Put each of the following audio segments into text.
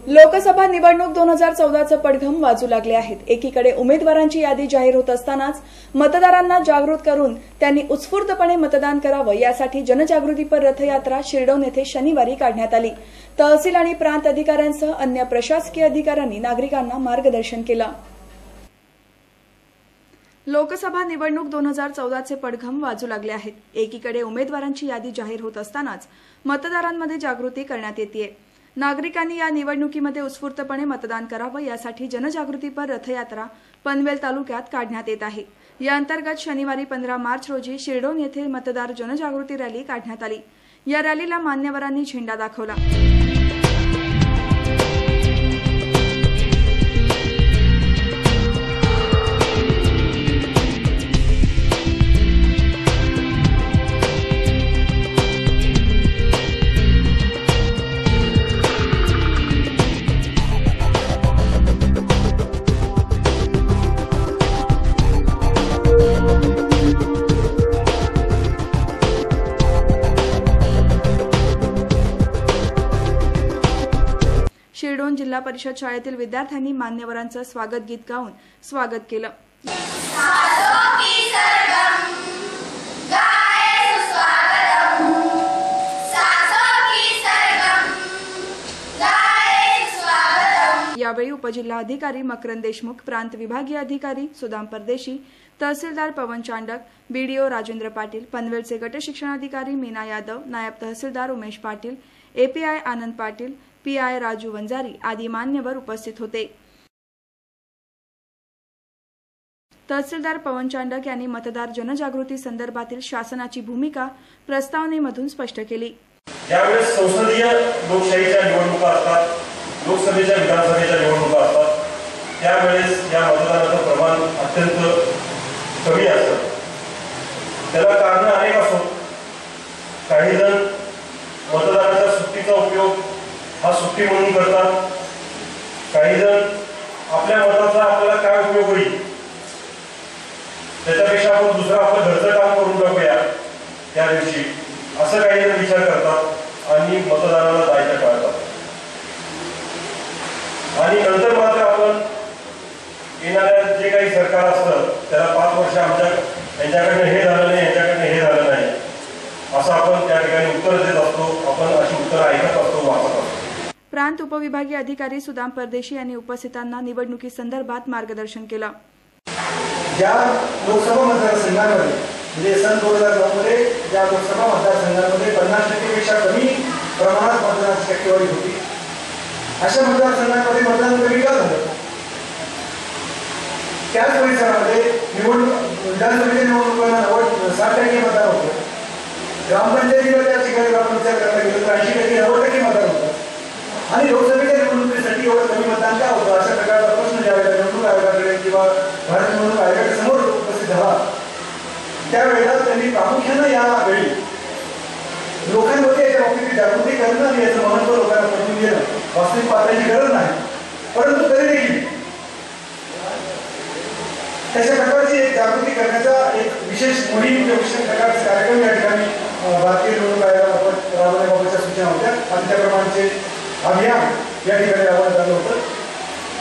लोकसभा निवडणूक 2014चं पडघम वाजू लागले आहेत। एकीकडे उमेदवारांची यादी जाहीर होत असतानाच मतदारांना जागृत करून त्यांनी उत्स्फूर्तपणे मतदान करावं यासाठी जनजागृतीपर रथयात्रा शिरडोन येथे शनिवारी काढण्यात आली। तहसील आणि प्रांत अधिकाऱ्यांसह अन्य प्रशासकीय अधिकाऱ्यांनी नागरिकांना मार्गदर्शन केलं। लोकसभा निवडणूक 2014चे पडघम वाजू लागले आहेत। एकीकडे उमेदवारांची यादी जाहीर होत असतानाच मतदारांमध्ये जागृती करण्यात येते। नागरिकांनी या निवडणुकीमध्ये उत्स्फूर्तपणे मतदान करावं यासाठी जनजागृतीपर रथयात्रा पनवेल तालुक्यात काढण्यात येत आहे। या अंतर्गत शनिवारी 15 मार्च रोजी शिरडोन येथे मतदार जनजागृती रॅली काढण्यात आली। या रॅलीला मान्यवरांनी झेंडा दाखवला। शिरडोन जिल्हा परिषद शाळेतील विद्यार्थ्यांनी मान्यवरांचं स्वागत गीत गाऊन स्वागत केलं। यावेळी उपजिल्हाधिकारी मकरंद देशमुख, प्रांत विभागीय अधिकारी सुदाम परदेशी, तहसीलदार पवन चांडक, बीडीओ राजेंद्र पाटील, पनवेलचे गट शिक्षणाधिकारी मीना यादव, नायब तहसीलदार उमेश पाटील, एपीआय आनंद पाटील, पीआय राजू वंजारी आदी मान्यवर उपस्थित होते। तहसीलदार पवन चांडक यांनी मतदार जनजागृती संदर्भातील शासनाची भूमिका प्रस्तावनेमधून स्पष्ट केली। यावेळेस संसदीय लोकशाहीच्या निवडणुका असतात, लोकसभेच्या विधानसभेच्या निवडणुका असतात, त्यावेळेस या मतदानाचं प्रमाण अत्यंत कमी असतं। त्याला कारण अनेक असतात। काही जण मतदानाच्या सुट्टीचा उपयोग हा सुट्टी म्हणून करतात। काही जण आपल्या मताचा आपल्याला काय उपयोग होईल त्याच्यापेक्षा आपण दुसरं आपलं घरचं काम करून टाकूया त्या दिवशी, असं काही जण विचार करतात आणि मतदानाला जायचं टाळतात। आणि नंतर मात्र आपण येणाऱ्या जे काही सरकार असतं त्याला 5 वर्ष यांच्याकडनं हे झालं नाही, यांच्याकडनं हे झालं नाही असं आपण त्या ठिकाणी उत्तर देत असतो। आपण अशी उत्तरं ऐकत असतो, वाचत असतो। प्रांत उपविभागीय अधिकारी सुदाम परदेशी यांनी उपस्थितांना निवडणुकी संदर्भात मार्गदर्शन केलं। ज्या लोकसभा मतदारसंघांमध्ये म्हणजे सन 2009 मध्ये ज्या लोकसभा मतदारसंघांमध्ये 50% पेक्षा कमी प्रमाणात मतदानाची टक्केवारी होती, अशा मतदारसंघांमध्ये मतदान कमी का झालं? त्याच परिसरामध्ये विधानसभेच्या निवडणुकांना 60% मतदान होतं। ग्रामपंचायतीला त्या ठिकाणी ग्रामपंचायत करायला गेलं तर 80% 90% मतदान होतं। आणि लोकसभेच्या निवडणुकीसाठी एवढं कमी मतदान का होतं? अशा प्रकारचा प्रश्न ज्यावेळेला निवडणूक आयोगाकडे किंवा भारत निवडणूक आयोगाच्या समोर उपस्थित झाला त्यावेळेला त्यांनी प्रामुख्यानं यावेळी लोकांमध्ये याच्या बाबतीत जागृती करणं आणि याचं महत्त्व लोकांना पटवून देणं, वास्तविक पातळीची गरज नाही, परंतु तरी देखील त्याच्या प्रकारची एक जागृती करण्याचा एक विशेष मोहीम किंवा विशेष प्रकारचे कार्यक्रम या ठिकाणी भारतीय निवडणूक आयोगामार्फत राबवण्याबाबतच्या सूचना होत्या आणि त्याप्रमाणेचे अभियान या ठिकाणी राबवण्यात आलं होतं।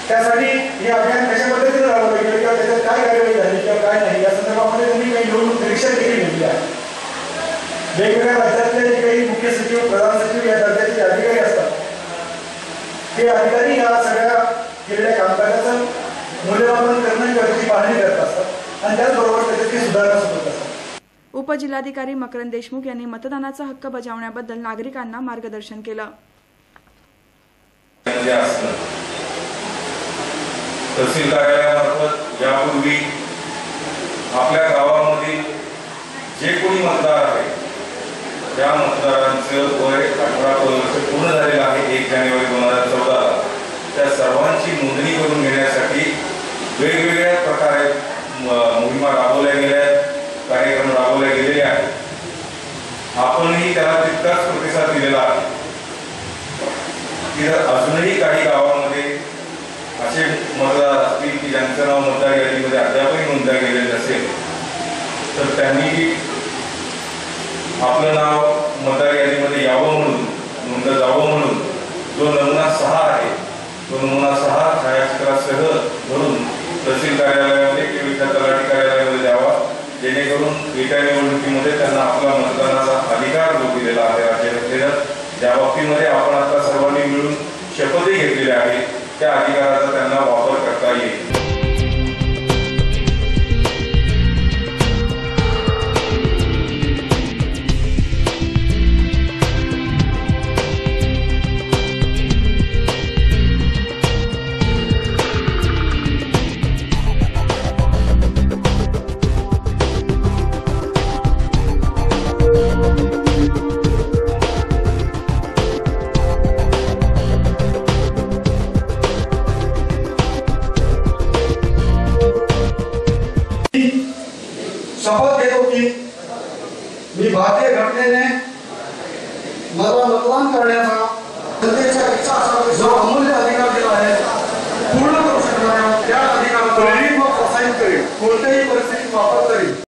त्यासाठी हे अभियान कशा पद्धतीने राबवलं गेलं किंवा त्याच्यात काय कार्यवाही झाली किंवा काय नाही या संदर्भामध्ये त्यांनी काही निवडणूक निरीक्षण देखील घेतली आहे। वेगवेगळ्या राज्यातले जे काही मुख्य सचिव, प्रधान सचिव या दर्जाचे अधिकारी असतात ते अधिकारी या सगळ्या केलेल्या कामकाजाचं मूल्यमापन करणं किंवा त्याची पाहणी करत असतात आणि त्याचबरोबर त्याच्यातली सुधारणा सुद्धा असतात। उपजिल्हाधिकारी मकरंद देशमुख यांनी मतदानाचा हक्क बजावण्याबद्दल नागरिकांना मार्गदर्शन केलं। तहसील कार्यालयामार्फत यापूर्वी आपल्या गावामध्ये जे कोणी मतदार आहे त्या मतदारांचं वय 18 वर्ष पूर्ण झालेलं आहे 1 जानेवारी 2014 त्या सर्वांची नोंदणी करून घेण्यासाठी वेगवेगळ्या प्रकारे मोहिमा राबवल्या गेल्या, कार्यक्रम राबवले गेलेले आहेत। आपणही त्याला तितकाच प्रतिसाद दिलेला आहे। अजूनही काही गावांमध्ये असे मतदार असतील की ज्यांचं नाव मतदार यादीमध्ये अद्यापही नोंदलं गेलेलं नसेल तर त्यांनी आपलं नाव मतदार यादीमध्ये यावं म्हणून, नोंदलं जावं म्हणून जो नमुना 6 आहे तो नमुना 6 छायाचित्रासह भरून तहसील कार्यालयामध्ये किंवा तलाठी कार्यालयामध्ये द्यावा, जेणेकरून येत्या निवडणुकीमध्ये त्यांना आपला मतदानाचा अधिकार जो दिलेला आहे राज्यघटनेनं, ज्या बाबतीमध्ये आपण आता सर्वांनी मिळून शपथही घेतलेल्या आहेत, त्या अधिकाराचा त्यांना वापर करता येईल. शपथ घेतो की मी भारतीय घटनेने मला मतदान करण्याचा जनतेच्या इच्छा